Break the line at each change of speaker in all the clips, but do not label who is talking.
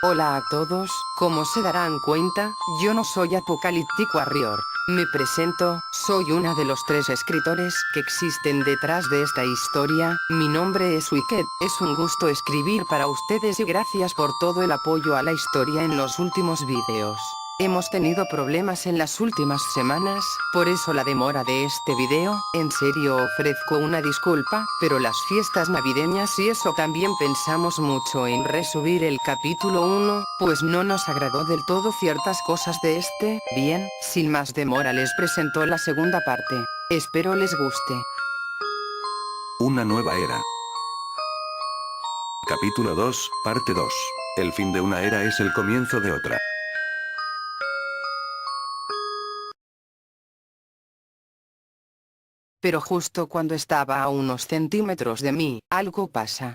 Hola a todos, como se darán cuenta, yo no soy Apocalyptic Warrior. Me presento, soy una de los 3 escritores que existen detrás de esta historia. Mi nombre es Wicked, es un gusto escribir para ustedes y gracias por todo el apoyo a la historia en los últimos vídeos. Hemos tenido problemas en las últimas semanas, por eso la demora de este video. En serio ofrezco una disculpa, pero las fiestas navideñas y eso también pensamos mucho en resubir el capítulo 1, pues no nos agradó del todo ciertas cosas de este. Bien, sin más demora les presento la segunda parte. Espero les guste.
Una nueva era. Capítulo 2, parte 2. El fin de una era es el comienzo de otra.
Pero justo cuando estaba a unos centímetros de mí, algo pasa.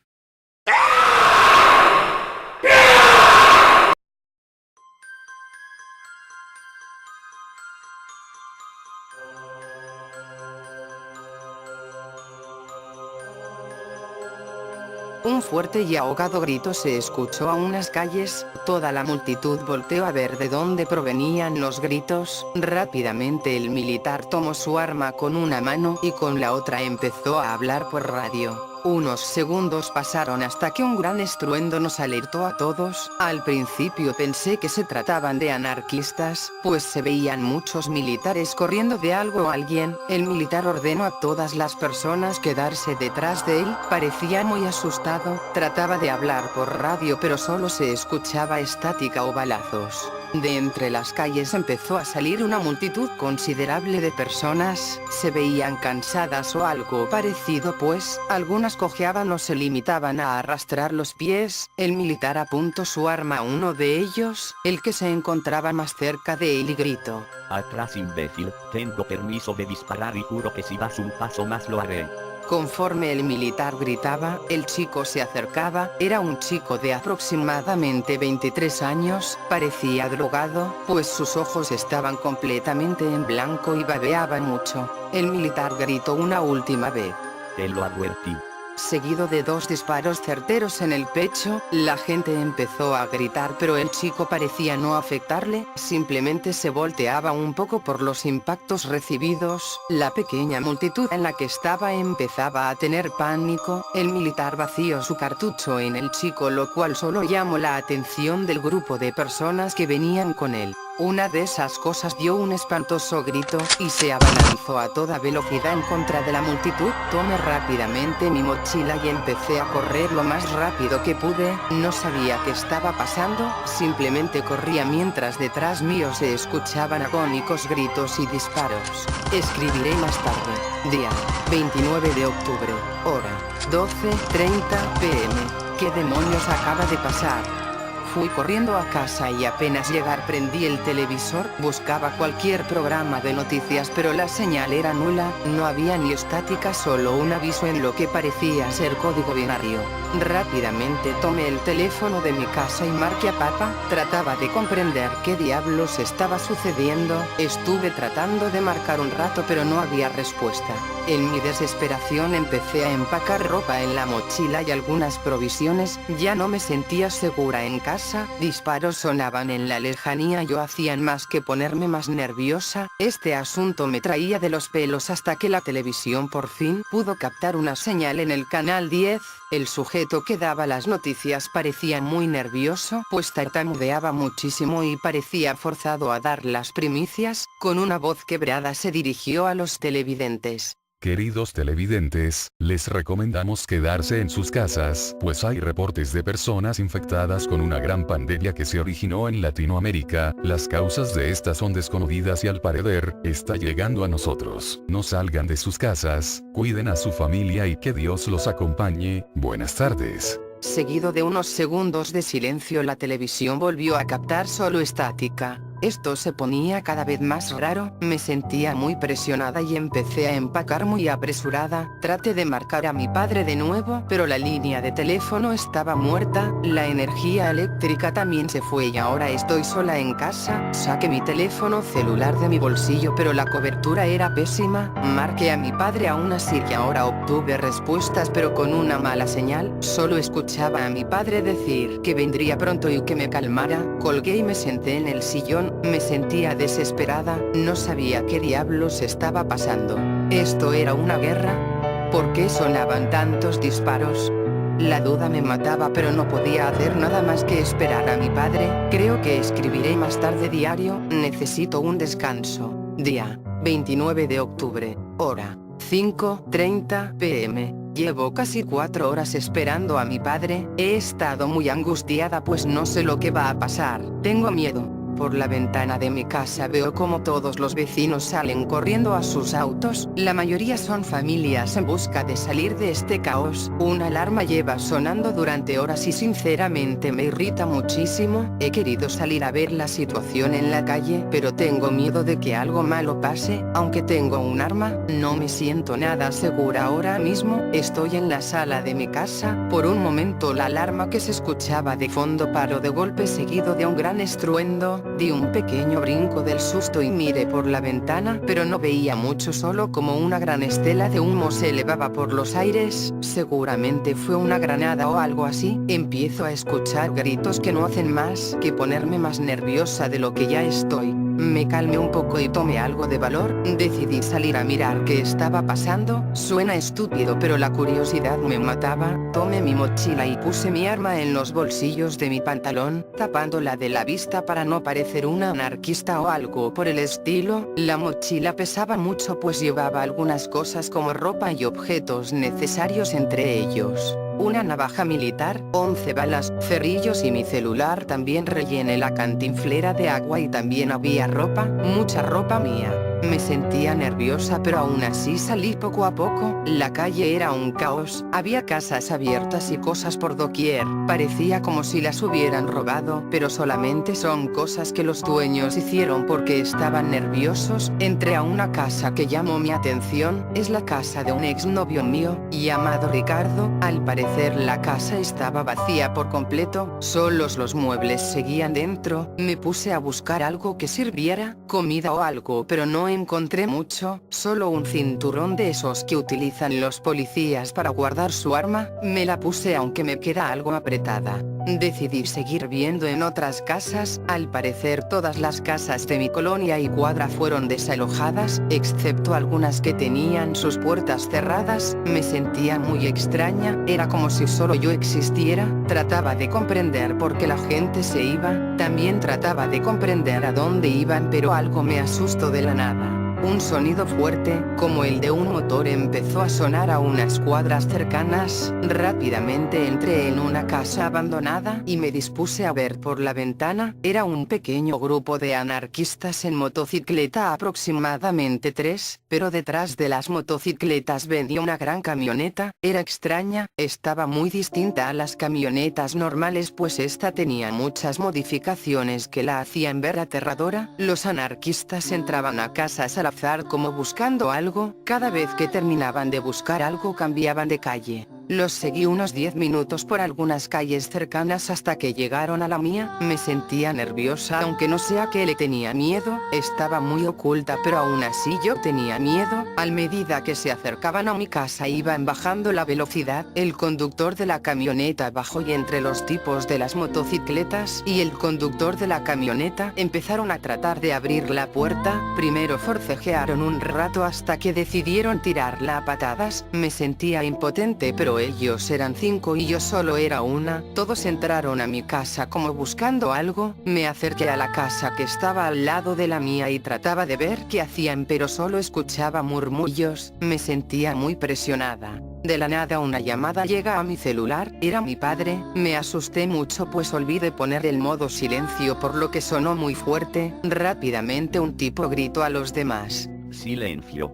Un fuerte y ahogado grito se escuchó a unas calles, toda la multitud volteó a ver de dónde provenían los gritos. Rápidamente el militar tomó su arma con una mano y con la otra empezó a hablar por radio. Unos segundos pasaron hasta que un gran estruendo nos alertó a todos. Al principio pensé que se trataban de anarquistas, pues se veían muchos militares corriendo de algo o alguien. El militar ordenó a todas las personas quedarse detrás de él, parecía muy asustado, trataba de hablar por radio pero solo se escuchaba estática o balazos. De entre las calles empezó a salir una multitud considerable de personas, se veían cansadas o algo parecido pues, algunas cojeaban o se limitaban a arrastrar los pies. El militar apuntó su arma a uno de ellos, el que se encontraba más cerca de él y gritó:
"Atrás, imbécil, tengo permiso de disparar y juro que si das un paso más lo haré".
Conforme el militar gritaba, el chico se acercaba. Era un chico de aproximadamente 23 años, parecía drogado, pues sus ojos estaban completamente en blanco y babeaba mucho. El militar gritó una última vez:
"Te lo advertí".
Seguido de 2 disparos certeros en el pecho. La gente empezó a gritar pero el chico parecía no afectarle, simplemente se volteaba un poco por los impactos recibidos. La pequeña multitud en la que estaba empezaba a tener pánico. El militar vació su cartucho en el chico, lo cual solo llamó la atención del grupo de personas que venían con él. Una de esas cosas dio un espantoso grito, y se abalanzó a toda velocidad en contra de la multitud. Tomé rápidamente mi mochila y empecé a correr lo más rápido que pude. No sabía qué estaba pasando, simplemente corría mientras detrás mío se escuchaban agónicos gritos y disparos. Escribiré más tarde. Día 29 de octubre, hora 12:30 p.m. ¿Qué demonios acaba de pasar? Fui corriendo a casa y apenas llegar prendí el televisor, buscaba cualquier programa de noticias pero la señal era nula, no había ni estática, solo un aviso en lo que parecía ser código binario. Rápidamente tomé el teléfono de mi casa y marqué a papá, trataba de comprender qué diablos estaba sucediendo. Estuve tratando de marcar un rato pero no había respuesta. En mi desesperación empecé a empacar ropa en la mochila y algunas provisiones, ya no me sentía segura en casa. Disparos sonaban en la lejanía y hacían más que ponerme más nerviosa. Este asunto me traía de los pelos hasta que la televisión por fin pudo captar una señal en el canal 10. El sujeto que daba las noticias parecía muy nervioso, pues tartamudeaba muchísimo y parecía forzado a dar las primicias. Con una voz quebrada se dirigió a los televidentes.
Queridos televidentes, les recomendamos quedarse en sus casas, pues hay reportes de personas infectadas con una gran pandemia que se originó en Latinoamérica. Las causas de esta son desconocidas y al parecer, está llegando a nosotros. No salgan de sus casas, cuiden a su familia y que Dios los acompañe. Buenas tardes.
Seguido de unos segundos de silencio, la televisión volvió a captar solo estática. Esto se ponía cada vez más raro, me sentía muy presionada y empecé a empacar muy apresurada. Traté de marcar a mi padre de nuevo, pero la línea de teléfono estaba muerta, la energía eléctrica también se fue y ahora estoy sola en casa. Saqué mi teléfono celular de mi bolsillo, pero la cobertura era pésima. Marqué a mi padre aún así y ahora obtuve respuestas, pero con una mala señal. Solo escuchaba a mi padre decir que vendría pronto y que me calmara. Colgué y me senté en el sillón, me sentía desesperada, no sabía qué diablos estaba pasando. ¿Esto era una guerra? ¿Por qué sonaban tantos disparos? La duda me mataba, pero no podía hacer nada más que esperar a mi padre. Creo que escribiré más tarde diario, necesito un descanso. Día 29 de octubre, hora 5:30 p.m. Llevo casi 4 horas esperando a mi padre. He estado muy angustiada pues no sé lo que va a pasar. Tengo miedo. Por la ventana de mi casa veo como todos los vecinos salen corriendo a sus autos, la mayoría son familias en busca de salir de este caos. Una alarma lleva sonando durante horas y sinceramente me irrita muchísimo. He querido salir a ver la situación en la calle, pero tengo miedo de que algo malo pase. Aunque tengo un arma, no me siento nada segura ahora mismo. Estoy en la sala de mi casa. Por un momento la alarma que se escuchaba de fondo paró de golpe seguido de un gran estruendo. Di un pequeño brinco del susto y miré por la ventana, pero no veía mucho, solo como una gran estela de humo se elevaba por los aires. Seguramente fue una granada o algo así. Empiezo a escuchar gritos que no hacen más que ponerme más nerviosa de lo que ya estoy. Me calmé un poco y tomé algo de valor. Decidí salir a mirar qué estaba pasando. Suena estúpido, pero la curiosidad me mataba. Tomé mi mochila y puse mi arma en los bolsillos de mi pantalón, tapándola de la vista para no parecer una anarquista o algo por el estilo. La mochila pesaba mucho pues llevaba algunas cosas como ropa y objetos necesarios, entre ellos una navaja militar, 11 balas, cerrillos y mi celular. También rellené la cantinflera de agua y también había ropa, mucha ropa mía. Me sentía nerviosa pero aún así salí poco a poco. La calle era un caos, había casas abiertas y cosas por doquier. Parecía como si las hubieran robado, pero solamente son cosas que los dueños hicieron porque estaban nerviosos. Entré a una casa que llamó mi atención, es la casa de un exnovio mío, llamado Ricardo. Al parecer la casa estaba vacía por completo, solos los muebles seguían dentro. Me puse a buscar algo que sirviera, comida o algo, pero no encontré mucho, solo un cinturón de esos que utilizan los policías para guardar su arma. Me la puse aunque me queda algo apretada. Decidí seguir viendo en otras casas. Al parecer todas las casas de mi colonia y cuadra fueron desalojadas, excepto algunas que tenían sus puertas cerradas. Me sentía muy extraña, era como si solo yo existiera. Trataba de comprender por qué la gente se iba, también trataba de comprender a dónde iban, pero algo me asustó de la nada. Un sonido fuerte, como el de un motor, empezó a sonar a unas cuadras cercanas. Rápidamente entré en una casa abandonada y me dispuse a ver por la ventana. Era un pequeño grupo de anarquistas en motocicleta, aproximadamente 3, pero detrás de las motocicletas venía una gran camioneta. Era extraña, estaba muy distinta a las camionetas normales pues esta tenía muchas modificaciones que la hacían ver aterradora. Los anarquistas entraban a casas al azar como buscando algo. Cada vez que terminaban de buscar algo cambiaban de calle. Los seguí unos 10 minutos por algunas calles cercanas hasta que llegaron a la mía. Me sentía nerviosa aunque no sé a qué le tenía miedo. Estaba muy oculta pero aún así yo tenía miedo. A medida que se acercaban a mi casa iban bajando la velocidad. El conductor de la camioneta bajó y entre los tipos de las motocicletas y el conductor de la camioneta empezaron a tratar de abrir la puerta. Primero forcejearon un rato hasta que decidieron tirarla a patadas. Me sentía impotente pero ellos eran 5 y yo solo era una. Todos entraron a mi casa como buscando algo. Me acerqué a la casa que estaba al lado de la mía y trataba de ver qué hacían pero solo escuchaba murmullos. Me sentía muy presionada. De la nada una llamada llega a mi celular, era mi padre. Me asusté mucho pues olvidé poner el modo silencio por lo que sonó muy fuerte. Rápidamente un tipo gritó a los demás:
Silencio.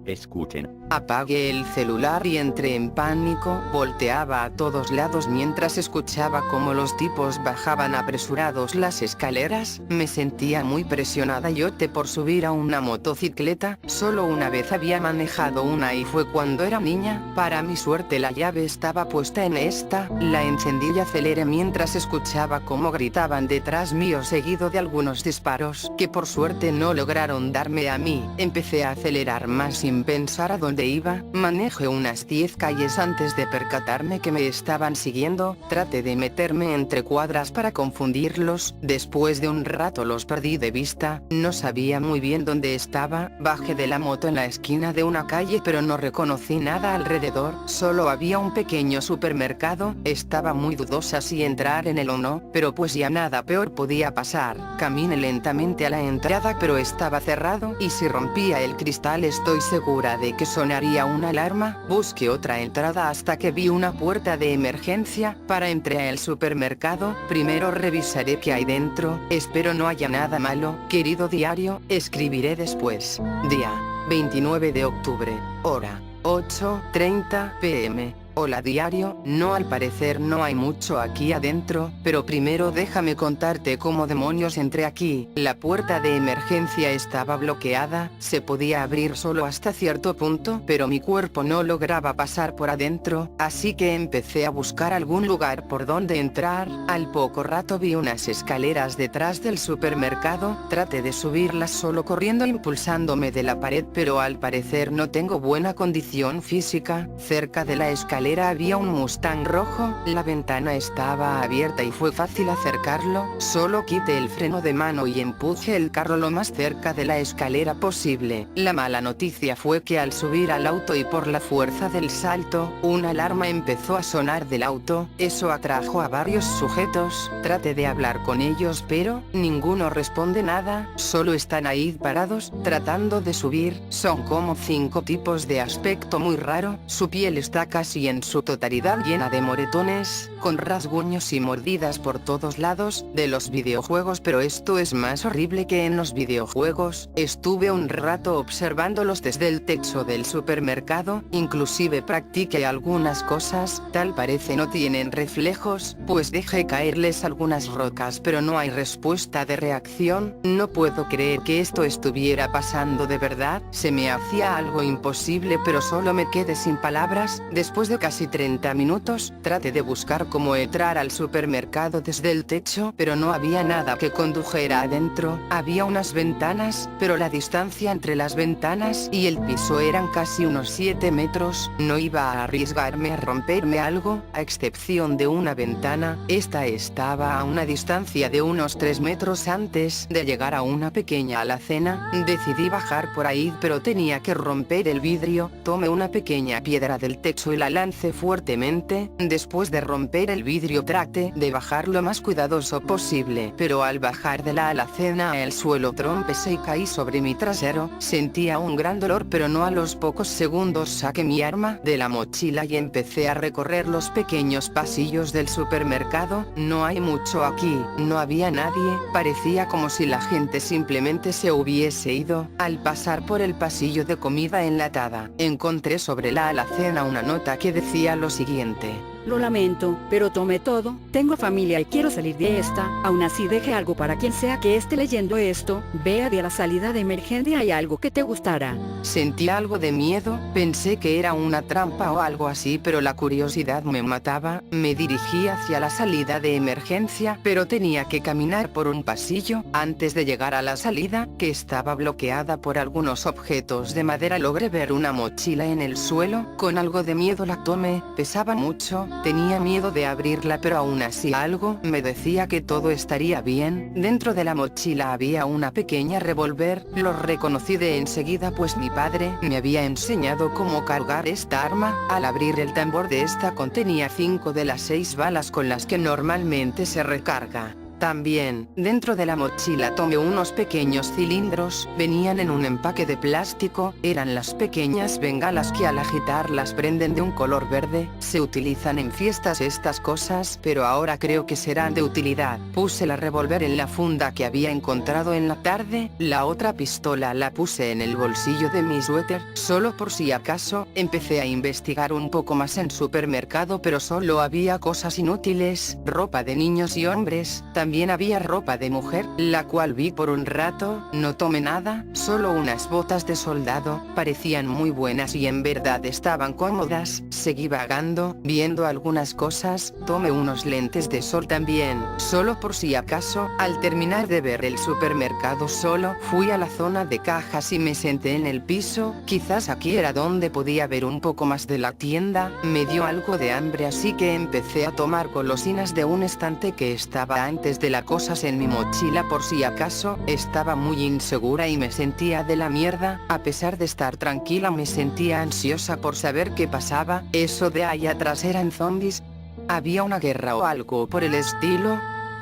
Escuchen.
Apagué el celular y entré en pánico, volteaba a todos lados mientras escuchaba cómo los tipos bajaban apresurados las escaleras, me sentía muy presionada y opté por subir a una motocicleta, solo una vez había manejado una y fue cuando era niña, para mi suerte la llave estaba puesta en esta, la encendí y aceleré mientras escuchaba cómo gritaban detrás mío seguido de algunos disparos, que por suerte no lograron darme a mí, empecé a acelerar más sin pensar a dónde iba, manejé unas 10 calles antes de percatarme que me estaban siguiendo, traté de meterme entre cuadras para confundirlos, después de un rato los perdí de vista, no sabía muy bien dónde estaba, bajé de la moto en la esquina de una calle pero no reconocí nada alrededor, solo había un pequeño supermercado, estaba muy dudosa si entrar en él o no, pero pues ya nada peor podía pasar, caminé lentamente a la entrada pero estaba cerrado y si rompía el cristal estoy segura de que sonaría una alarma, busqué otra entrada hasta que vi una puerta de emergencia, para entrar al supermercado, primero revisaré qué hay dentro, espero no haya nada malo, querido diario, escribiré después. Día 29 de octubre, hora 8:30 p.m. Hola diario, no al parecer no hay mucho aquí adentro, pero primero déjame contarte cómo demonios entré aquí, la puerta de emergencia estaba bloqueada, se podía abrir solo hasta cierto punto, pero mi cuerpo no lograba pasar por adentro, así que empecé a buscar algún lugar por donde entrar, al poco rato vi unas escaleras detrás del supermercado, traté de subirlas solo corriendo impulsándome de la pared pero al parecer no tengo buena condición física, cerca de la escalera había un Mustang rojo, la ventana estaba abierta y fue fácil acercarlo, solo quité el freno de mano y empujé el carro lo más cerca de la escalera posible. La mala noticia fue que al subir al auto y por la fuerza del salto, una alarma empezó a sonar del auto, eso atrajo a varios sujetos, traté de hablar con ellos pero, ninguno responde nada, solo están ahí parados, tratando de subir, son como 5 tipos de aspecto muy raro, su piel está casi en su totalidad llena de moretones, con rasguños y mordidas por todos lados, de los videojuegos pero esto es más horrible que en los videojuegos, estuve un rato observándolos desde el techo del supermercado, inclusive practiqué algunas cosas, tal parece no tienen reflejos, pues dejé caerles algunas rocas pero no hay respuesta de reacción, no puedo creer que esto estuviera pasando de verdad, se me hacía algo imposible pero solo me quedé sin palabras, después de casi 30 minutos, traté de buscar cómo entrar al supermercado desde el techo, pero no había nada que condujera adentro, había unas ventanas, pero la distancia entre las ventanas y el piso eran casi unos 7 metros, no iba a arriesgarme a romperme algo, a excepción de una ventana, esta estaba a una distancia de unos 3 metros antes de llegar a una pequeña alacena, decidí bajar por ahí pero tenía que romper el vidrio, tomé una pequeña piedra del techo y la lancé fuertemente, después de romper el vidrio traté de bajar lo más cuidadoso posible, pero al bajar de la alacena al suelo trompecé y caí sobre mi trasero, sentía un gran dolor pero no a los pocos segundos saqué mi arma de la mochila y empecé a recorrer los pequeños pasillos del supermercado, no hay mucho aquí, no había nadie, parecía como si la gente simplemente se hubiese ido, al pasar por el pasillo de comida enlatada, encontré sobre la alacena una nota que decía lo siguiente:
Lo lamento, pero tomé todo, tengo familia y quiero salir de esta, aún así deje algo para quien sea que esté leyendo esto, vea de la salida de emergencia hay algo que te gustará.
Sentí algo de miedo, pensé que era una trampa o algo así pero la curiosidad me mataba, me dirigí hacia la salida de emergencia pero tenía que caminar por un pasillo, antes de llegar a la salida, que estaba bloqueada por algunos objetos de madera logré ver una mochila en el suelo, con algo de miedo la tomé, pesaba mucho, tenía miedo de abrirla pero aún así algo me decía que todo estaría bien, dentro de la mochila había una pequeña revólver, lo reconocí de enseguida pues mi padre me había enseñado cómo cargar esta arma, al abrir el tambor de esta contenía 5 de las 6 balas con las que normalmente se recarga. También, dentro de la mochila tomé unos pequeños cilindros, venían en un empaque de plástico, eran las pequeñas bengalas que al agitarlas prenden de un color verde, se utilizan en fiestas estas cosas, pero ahora creo que serán de utilidad. Puse la revólver en la funda que había encontrado en la tarde, la otra pistola la puse en el bolsillo de mi suéter, solo por si acaso. Empecé a investigar un poco más en supermercado, pero solo había cosas inútiles, ropa de niños y hombres, también había ropa de mujer, la cual vi por un rato, no tomé nada, solo unas botas de soldado, parecían muy buenas y en verdad estaban cómodas. Seguí vagando, viendo algunas cosas, tomé unos lentes de sol también, solo por si acaso. Al terminar de ver el supermercado solo, fui a la zona de cajas y me senté en el piso, quizás aquí era donde podía ver un poco más de la tienda. Me dio algo de hambre, así que empecé a tomar golosinas de un estante que estaba antes de las cosas en mi mochila por si acaso. Estaba muy insegura y me sentía de la mierda, a pesar de estar tranquila me sentía ansiosa por saber qué pasaba. Eso de ahí atrás eran zombies, había una guerra o algo por el estilo.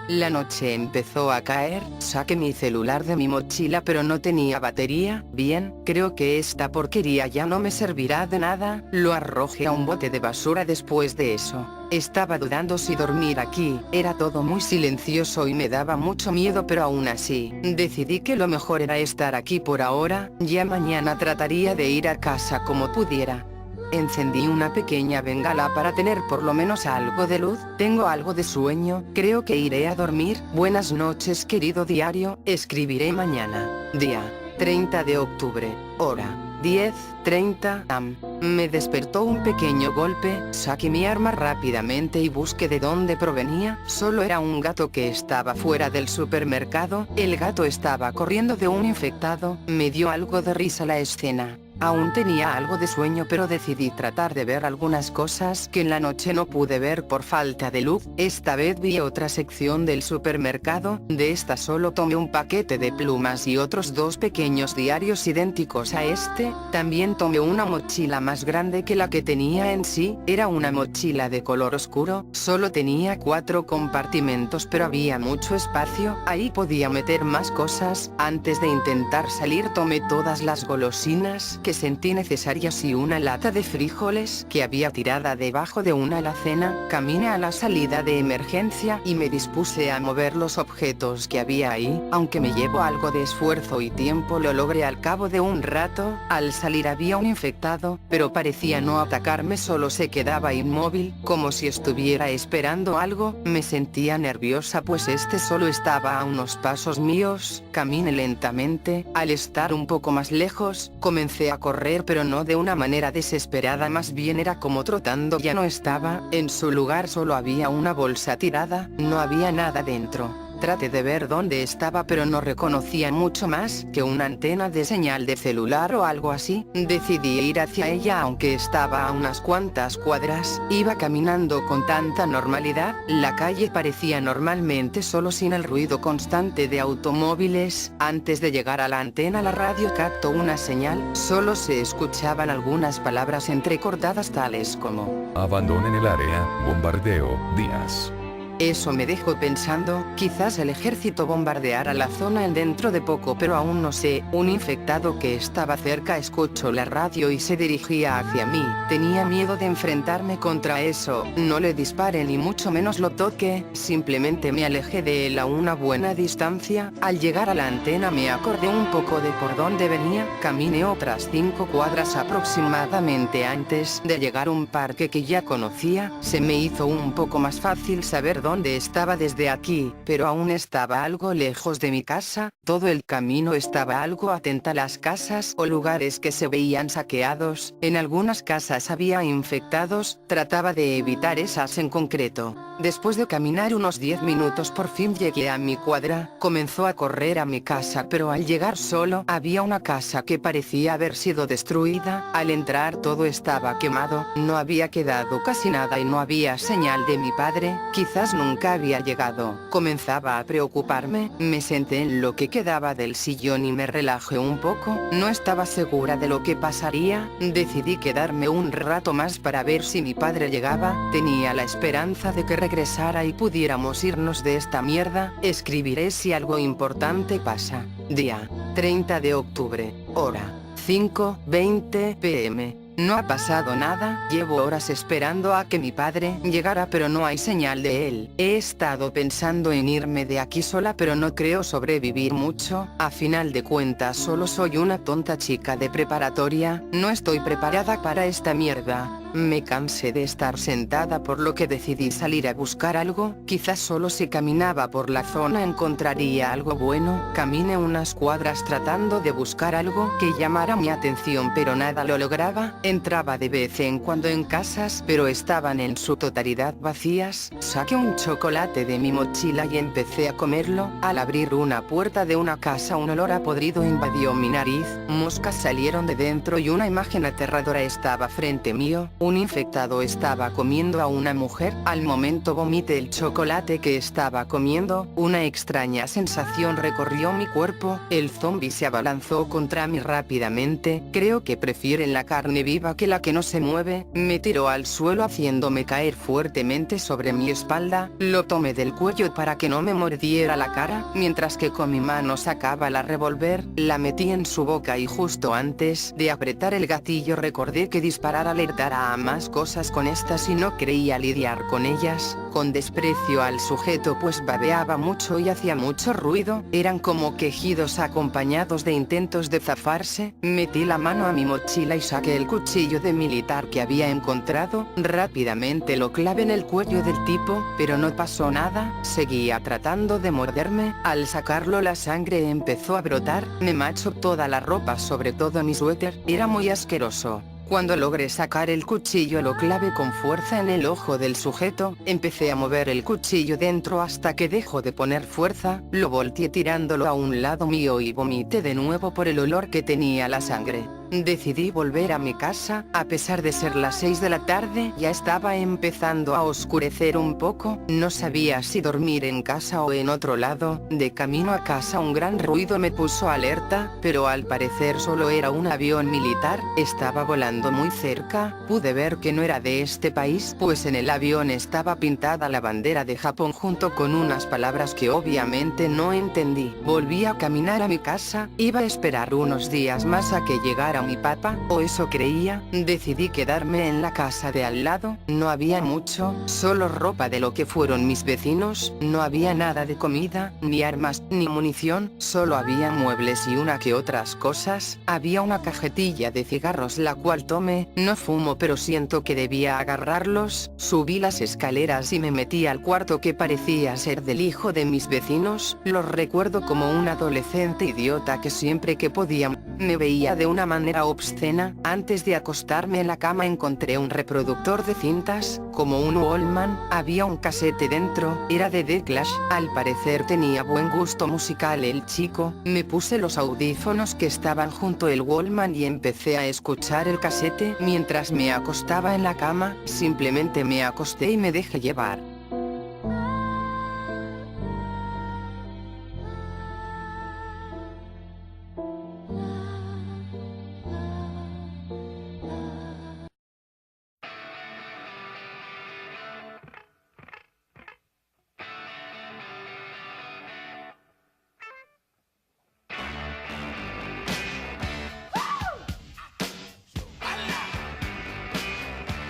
La noche empezó a caer, saqué mi celular de mi mochila pero no tenía batería. Bien, creo que esta porquería ya no me servirá de nada, lo arrojé a un bote de basura después de eso. Estaba dudando si dormir aquí, era todo muy silencioso y me daba mucho miedo, pero aún así, decidí que lo mejor era estar aquí por ahora, ya mañana trataría de ir a casa como pudiera. Encendí una pequeña bengala para tener por lo menos algo de luz. Tengo algo de sueño, creo que iré a dormir. Buenas noches querido diario, escribiré mañana. Día 30 de octubre, hora 10:30 am. Me despertó un pequeño golpe, saqué mi arma rápidamente y busqué de dónde provenía. Solo era un gato que estaba fuera del supermercado, el gato estaba corriendo de un infectado. Me dio algo de risa la escena. Aún tenía algo de sueño, pero decidí tratar de ver algunas cosas que en la noche no pude ver por falta de luz. Esta vez vi otra sección del supermercado, de esta solo tomé un paquete de plumas y otros dos pequeños diarios idénticos a este. También tomé una mochila más grande que la que tenía en sí, era una mochila de color oscuro, solo tenía 4 compartimentos pero había mucho espacio, ahí podía meter más cosas. Antes de intentar salir tomé todas las golosinas que sentí necesarias y una lata de frijoles que había tirada debajo de una alacena. Caminé a la salida de emergencia y me dispuse a mover los objetos que había ahí, aunque me llevó algo de esfuerzo y tiempo lo logré al cabo de un rato. Al salir había un infectado, pero parecía no atacarme, solo se quedaba inmóvil, como si estuviera esperando algo. Me sentía nerviosa pues este solo estaba a unos pasos míos. Caminé lentamente, al estar un poco más lejos, comencé a correr pero no de una manera desesperada, más bien era como trotando. Ya no estaba, en su lugar solo había una bolsa tirada, no había nada dentro. Traté de ver dónde estaba pero no reconocía mucho más que una antena de señal de celular o algo así. Decidí ir hacia ella aunque estaba a unas cuantas cuadras. Iba caminando con tanta normalidad, la calle parecía normalmente solo sin el ruido constante de automóviles. Antes de llegar a la antena la radio captó una señal, solo se escuchaban algunas palabras entrecortadas tales como
Abandonen el área, bombardeo, Díaz.
Eso me dejó pensando, quizás el ejército bombardeara la zona dentro de poco, pero aún no sé. Un infectado que estaba cerca escuchó la radio y se dirigía hacia mí. Tenía miedo de enfrentarme contra eso, no le disparé ni mucho menos lo toqué, simplemente me alejé de él a una buena distancia. Al llegar a la antena me acordé un poco de por dónde venía, caminé otras 5 cuadras aproximadamente antes de llegar a un parque que ya conocía. Se me hizo un poco más fácil saber dónde estaba desde aquí, pero aún estaba algo lejos de mi casa. Todo el camino estaba algo atenta a las casas o lugares que se veían saqueados. En algunas casas había infectados, trataba de evitar esas en concreto. Después de caminar unos 10 minutos por fin llegué a mi cuadra, comenzó a correr a mi casa, pero al llegar solo había una casa que parecía haber sido destruida. Al entrar todo estaba quemado, no había quedado casi nada y no había señal de mi padre. Quizás nunca había llegado. Comenzaba a preocuparme, me senté en lo que quedaba del sillón y me relajé un poco, no estaba segura de lo que pasaría, decidí quedarme un rato más para ver si mi padre llegaba, tenía la esperanza de que regresara y pudiéramos irnos de esta mierda, escribiré si algo importante pasa. Día 30 de octubre, hora 5:20 p.m. No ha pasado nada, llevo horas esperando a que mi padre llegara pero no hay señal de él. He estado pensando en irme de aquí sola pero no creo sobrevivir mucho, a final de cuentas solo soy una tonta chica de preparatoria, no estoy preparada para esta mierda. Me cansé de estar sentada por lo que decidí salir a buscar algo, quizás solo si caminaba por la zona encontraría algo bueno, caminé unas cuadras tratando de buscar algo que llamara mi atención pero nada lo lograba, entraba de vez en cuando en casas pero estaban en su totalidad vacías, saqué un chocolate de mi mochila y empecé a comerlo, al abrir una puerta de una casa un olor a podrido invadió mi nariz, moscas salieron de dentro y una imagen aterradora estaba frente mío. Un infectado estaba comiendo a una mujer, al momento vomité el chocolate que estaba comiendo, una extraña sensación recorrió mi cuerpo, el zombi se abalanzó contra mí rápidamente, creo que prefieren la carne viva que la que no se mueve, me tiró al suelo haciéndome caer fuertemente sobre mi espalda, lo tomé del cuello para que no me mordiera la cara, mientras que con mi mano sacaba la revólver, la metí en su boca y justo antes de apretar el gatillo recordé que disparar alertará a más cosas con estas y no creía lidiar con ellas, con desprecio al sujeto pues babeaba mucho y hacía mucho ruido, eran como quejidos acompañados de intentos de zafarse, metí la mano a mi mochila y saqué el cuchillo de militar que había encontrado, rápidamente lo clavé en el cuello del tipo, pero no pasó nada, seguía tratando de morderme, al sacarlo la sangre empezó a brotar, me manchó toda la ropa sobre todo mi suéter, era muy asqueroso. Cuando logré sacar el cuchillo lo clavé con fuerza en el ojo del sujeto, empecé a mover el cuchillo dentro hasta que dejó de poner fuerza, lo volteé tirándolo a un lado mío y vomité de nuevo por el olor que tenía la sangre. Decidí volver a mi casa, a pesar de ser las 6 de la tarde ya estaba empezando a oscurecer un poco, no sabía si dormir en casa o en otro lado, de camino a casa un gran ruido me puso alerta, pero al parecer solo era un avión militar, estaba volando muy cerca, pude ver que no era de este país pues en el avión estaba pintada la bandera de Japón junto con unas palabras que obviamente no entendí. Volví a caminar a mi casa, iba a esperar unos días más a que llegara mi papá, o eso creía, decidí quedarme en la casa de al lado, no había mucho, solo ropa de lo que fueron mis vecinos, no había nada de comida, ni armas, ni munición, solo había muebles y una que otras cosas, había una cajetilla de cigarros la cual tomé, no fumo pero siento que debía agarrarlos, subí las escaleras y me metí al cuarto que parecía ser del hijo de mis vecinos, los recuerdo como un adolescente idiota que siempre que podía, me veía de una manera obscena, antes de acostarme en la cama encontré un reproductor de cintas, como un Walkman, había un casete dentro, era de The Clash, al parecer tenía buen gusto musical el chico, me puse los audífonos que estaban junto al Walkman y empecé a escuchar el casete mientras me acostaba en la cama, simplemente me acosté y me dejé llevar.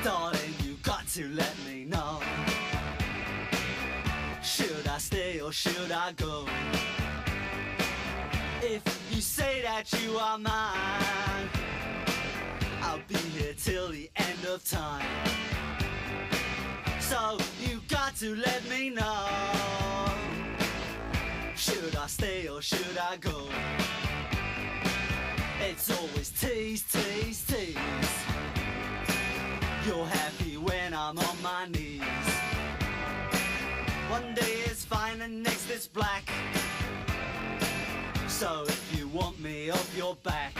Darling, you got to let me know. Should I stay or should I go? If you say that you are mine, I'll be here till the end of time. So you got to let me know. Should I stay or should I go? It's always tease, tease, tease. You're happy when I'm on my knees. One day is fine and next is black. So if you want me off your back,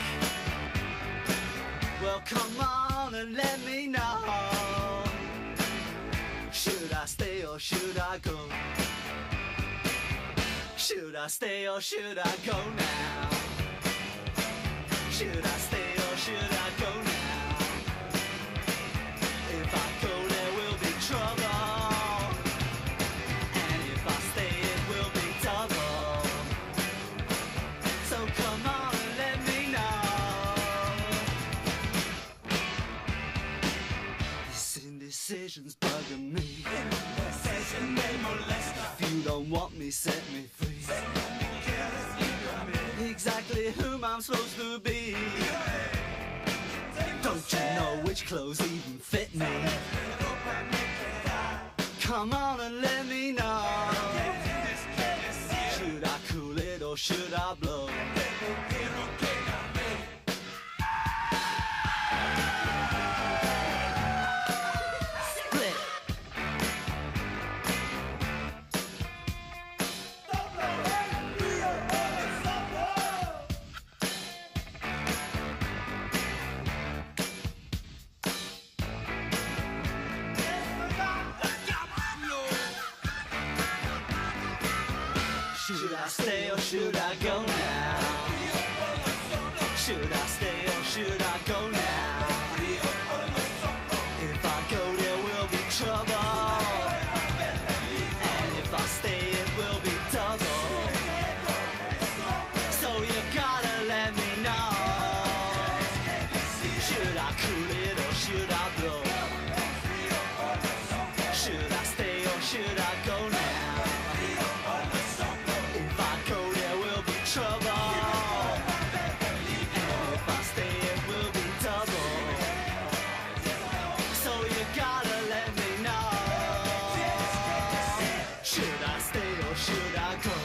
well come on and let me know. Should I stay or should I go? Should I stay or should I go now? Should I stay or should I go now? If I go there will be trouble, and if I stay it will be double. So come on and let me know. This indecision's bugging me. If you don't want me, set me free. Exactly whom I'm supposed to be. Don't you know which clothes even fit me? Come on and let me know. Should I cool it or should I blow? Split. Should I stay or should I go now? Should I stay or should I go now? If I go there will be trouble, and if I stay it will be double. So you gotta let me know. Should I cool it or should I blow? Should I stay or should I go now? If I go there will be trouble, and if I stay it will be double. So you gotta let me know. Should I stay or should I go?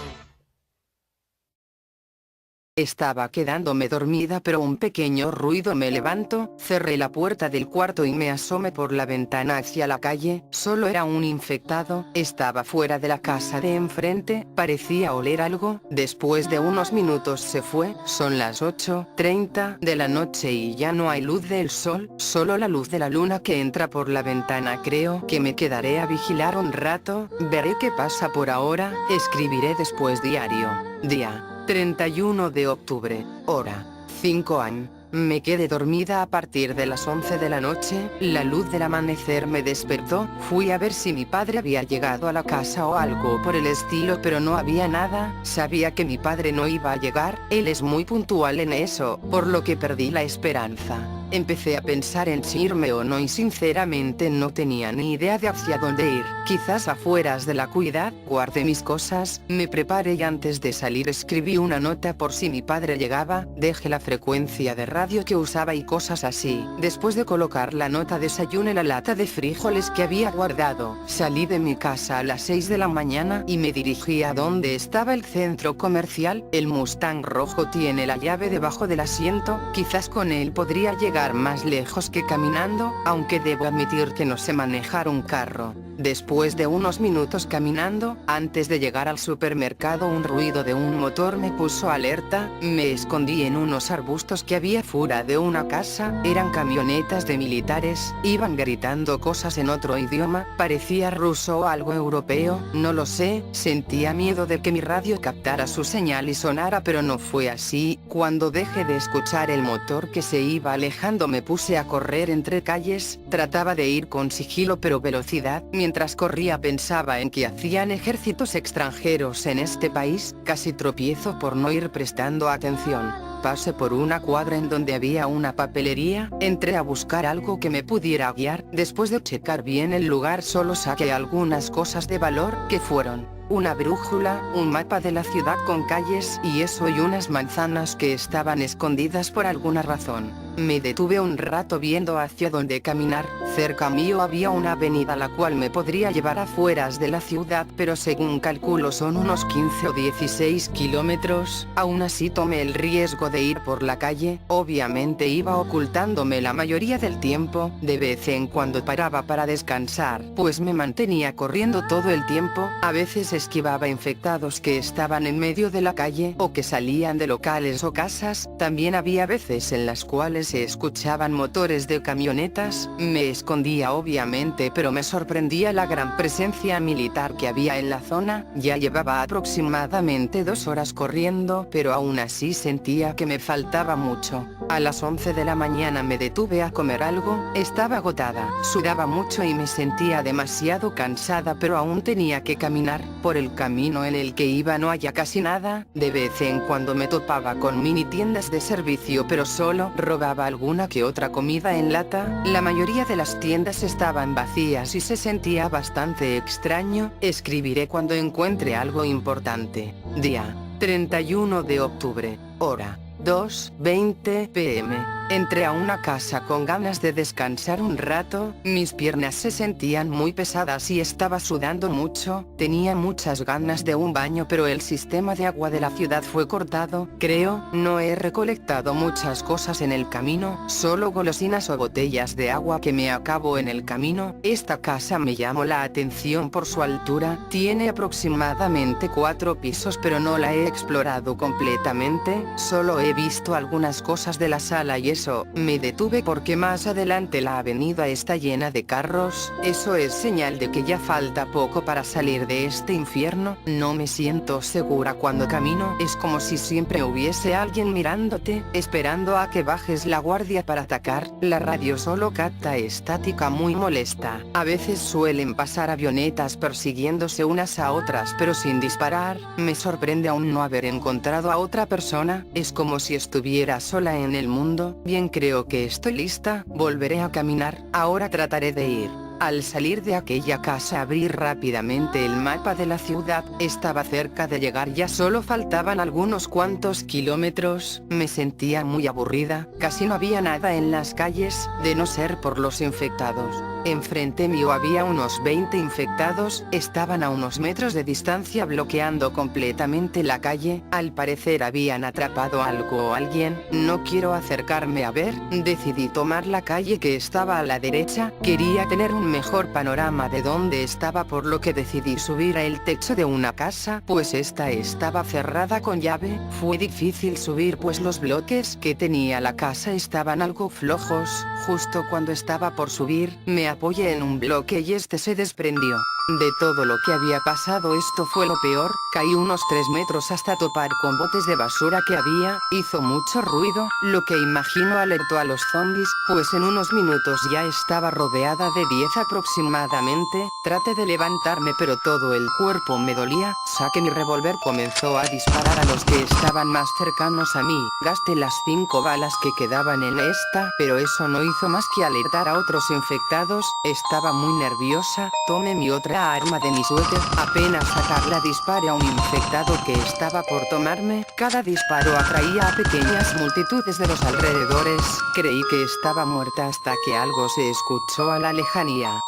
Estaba quedándome dormida pero un pequeño ruido me levanto, cerré la puerta del cuarto y me asomé por la ventana hacia la calle, solo era un infectado, estaba fuera de la casa de enfrente, parecía oler algo, después de unos minutos se fue, son las 8:30 de la noche y ya no hay luz del sol, solo la luz de la luna que entra por la ventana. Creo que me quedaré a vigilar un rato, veré qué pasa por ahora, escribiré después diario. Día 31 de octubre, hora 5 am. Me quedé dormida a partir de las 11 de la noche, la luz del amanecer me despertó, fui a ver si mi padre había llegado a la casa o algo por el estilo pero no había nada, sabía que mi padre no iba a llegar, él es muy puntual en eso, por lo que perdí la esperanza. Empecé a pensar en si irme o no y sinceramente no tenía ni idea de hacia dónde ir, quizás afueras de la ciudad. Guardé mis cosas, me preparé y antes de salir escribí una nota por si mi padre llegaba, dejé la frecuencia de radio que usaba y cosas así. Después de colocar la nota desayuné la lata de frijoles que había guardado, salí de mi casa a las 6 de la mañana y me dirigí a donde estaba el centro comercial. El Mustang rojo tiene la llave debajo del asiento, quizás con él podría llegar más lejos que caminando, aunque debo admitir que no sé manejar un carro. Después de unos minutos caminando, antes de llegar al supermercado un ruido de un motor me puso alerta, me escondí en unos arbustos que había fuera de una casa, eran camionetas de militares, iban gritando cosas en otro idioma, parecía ruso o algo europeo, no lo sé, sentía miedo de que mi radio captara su señal y sonara pero no fue así. Cuando dejé de escuchar el motor que se iba alejando me puse a correr entre calles, trataba de ir con sigilo pero velocidad. Mientras corría pensaba en que hacían ejércitos extranjeros en este país, casi tropiezo por no ir prestando atención. Pasé por una cuadra en donde había una papelería, entré a buscar algo que me pudiera guiar, después de checar bien el lugar solo saqué algunas cosas de valor, que fueron una brújula, un mapa de la ciudad con calles y eso y unas manzanas que estaban escondidas por alguna razón. Me detuve un rato viendo hacia dónde caminar, cerca mío había una avenida la cual me podría llevar afueras de la ciudad pero según calculo son unos 15 o 16 kilómetros, aún así tomé el riesgo de ir por la calle, obviamente iba ocultándome la mayoría del tiempo, de vez en cuando paraba para descansar, pues me mantenía corriendo todo el tiempo, a veces esquivaba infectados que estaban en medio de la calle o que salían de locales o casas, también había veces en las cuales se escuchaban motores de camionetas, me escondía obviamente, pero me sorprendía la gran presencia militar que había en la zona. Ya llevaba aproximadamente 2 horas corriendo, pero aún así sentía que me faltaba mucho. A las 11 de la mañana me detuve a comer algo, estaba agotada, sudaba mucho y me sentía demasiado cansada, pero aún tenía que caminar. Por el camino en el que iba no había casi nada, de vez en cuando me topaba con mini tiendas de servicio, pero solo robaba alguna que otra comida en lata. La mayoría de las tiendas estaban vacías y se sentía bastante extraño. Escribiré cuando encuentre algo importante. Día 31 de octubre, hora 2:20 p.m. Entré a una casa con ganas de descansar un rato, mis piernas se sentían muy pesadas y estaba sudando mucho, tenía muchas ganas de un baño, pero el sistema de agua de la ciudad fue cortado, creo. No he recolectado muchas cosas en el camino, solo golosinas o botellas de agua que me acabo en el camino. Esta casa me llamó la atención por su altura, tiene aproximadamente 4 pisos, pero no la he explorado completamente, solo he visto algunas cosas de la sala y eso. Me detuve porque más adelante la avenida está llena de carros, eso es señal de que ya falta poco para salir de este infierno. No me siento segura cuando camino, es como si siempre hubiese alguien mirándote, esperando a que bajes la guardia para atacar. La radio solo capta estática muy molesta. A veces suelen pasar avionetas persiguiéndose unas a otras pero sin disparar. Me sorprende aún no haber encontrado a otra persona, es como si estuviera sola en el mundo. Bien, creo que estoy lista, volveré a caminar, ahora trataré de ir. Al salir de aquella casa abrí rápidamente el mapa de la ciudad, estaba cerca de llegar, ya solo faltaban algunos cuantos kilómetros. Me sentía muy aburrida, casi no había nada en las calles, de no ser por los infectados. Enfrente mío había unos 20 infectados, estaban a unos metros de distancia bloqueando completamente la calle, al parecer habían atrapado algo o alguien. No quiero acercarme a ver, decidí tomar la calle que estaba a la derecha, quería tener un mejor panorama de dónde estaba, por lo que decidí subir al techo de una casa, pues esta estaba cerrada con llave. Fue difícil subir pues los bloques que tenía la casa estaban algo flojos. Justo cuando estaba por subir, me apoyé en un bloque y este se desprendió. De todo lo que había pasado, esto fue lo peor. Caí unos 3 metros hasta topar con botes de basura que había, hizo mucho ruido, lo que imagino alertó a los zombies, pues en unos minutos ya estaba rodeada de 10 aproximadamente. Traté de levantarme pero todo el cuerpo me dolía, saqué mi revólver, comenzó a disparar a los que estaban más cercanos a mí. Gasté las 5 balas que quedaban en esta, pero eso no hizo más que alertar a otros infectados. Estaba muy nerviosa, tomé mi otra arma de mi suéter, apenas sacarla disparé a un infectado que estaba por tomarme. Cada disparo atraía a pequeñas multitudes de los alrededores, creí que estaba muerta hasta que algo se escuchó a la lejanía.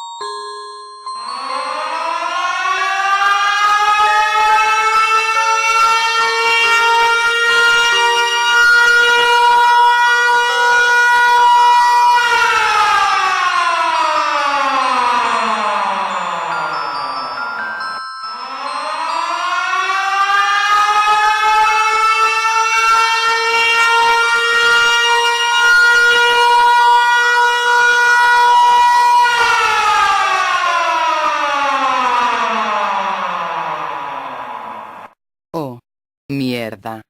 Oh, mierda.